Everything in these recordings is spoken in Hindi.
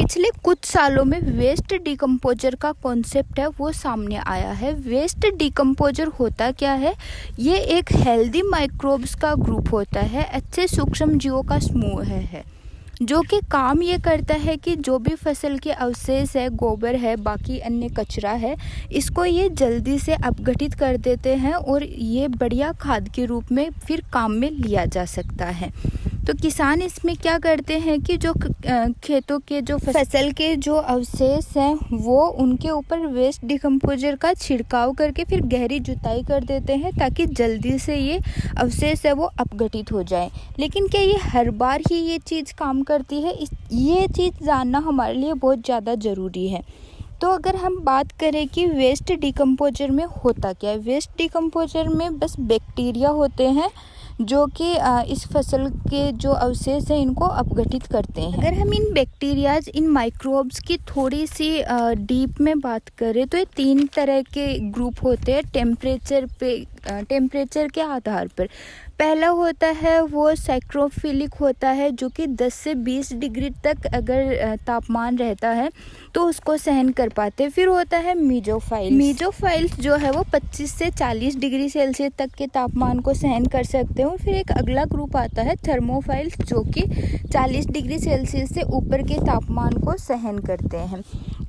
पिछले कुछ सालों में वेस्ट डिकम्पोजर का कॉन्सेप्ट है वो सामने आया है। वेस्ट डिकम्पोजर होता क्या है? ये एक हेल्दी माइक्रोब्स का ग्रुप होता है, अच्छे सूक्ष्म जीवों का समूह है जो कि काम ये करता है कि जो भी फसल के अवशेष है, गोबर है, बाकी अन्य कचरा है, इसको ये जल्दी से अपघटित कर देते हैं और ये बढ़िया खाद के रूप में फिर काम में लिया जा सकता है। तो किसान इसमें क्या करते हैं कि जो खेतों के जो फसल के जो अवशेष हैं वो उनके ऊपर वेस्ट डिकम्पोजर का छिड़काव करके फिर गहरी जुताई कर देते हैं ताकि जल्दी से ये अवशेष है वो अपघटित हो जाए। लेकिन क्या ये हर बार ही ये चीज़ काम करती है? ये चीज़ जानना हमारे लिए बहुत ज़्यादा ज़रूरी है। तो अगर हम बात करें कि वेस्ट डिकम्पोजर में होता क्या है, वेस्ट डिकम्पोजर में बस बैक्टीरिया होते हैं जो कि इस फसल के जो अवशेष हैं इनको अपघटित करते हैं। अगर हम इन बैक्टीरियाज, इन माइक्रोब्स की थोड़ी सी डीप में बात करें तो ये 3 तरह के ग्रुप होते हैं टेम्परेचर के आधार पर। पहला होता है वो साइक्रोफिलिक होता है जो कि 10 से 20 डिग्री तक अगर तापमान रहता है तो उसको सहन कर पाते हैं। फिर होता है मीजोफाइल्स जो है वो 25 से 40 डिग्री सेल्सियस तक के तापमान को सहन कर सकते हैं। फिर एक अगला ग्रुप आता है थर्मोफाइल्स जो कि 40 डिग्री सेल्सियस से ऊपर के तापमान को सहन करते हैं।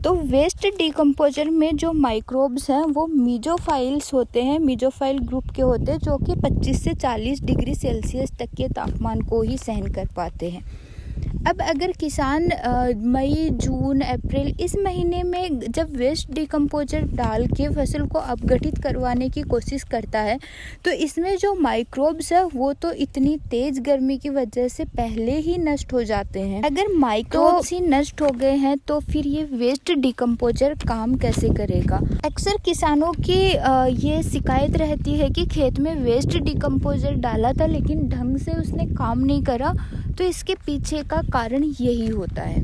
तो वेस्ट डिकम्पोजर में जो माइक्रोब्स हैं वो मीजोफाइल्स होते हैं, मीजोफाइल ग्रुप के होते हैं जो कि 25 से 40 डिग्री सेल्सियस तक के तापमान को ही सहन कर पाते हैं। अब अगर किसान मई, जून, अप्रैल इस महीने में जब वेस्ट डिकम्पोजर डाल के फसल को अपघटित करवाने की कोशिश करता है तो इसमें जो माइक्रोब्स है वो तो इतनी तेज़ गर्मी की वजह से पहले ही नष्ट हो जाते हैं। अगर माइक्रोब्स ही नष्ट हो गए हैं तो फिर ये वेस्ट डिकम्पोजर काम कैसे करेगा? अक्सर किसानों की ये शिकायत रहती है कि खेत में वेस्ट डिकम्पोजर डाला था लेकिन ढंग से उसने काम नहीं करा। तो इसके पीछे का कारण यही होता है।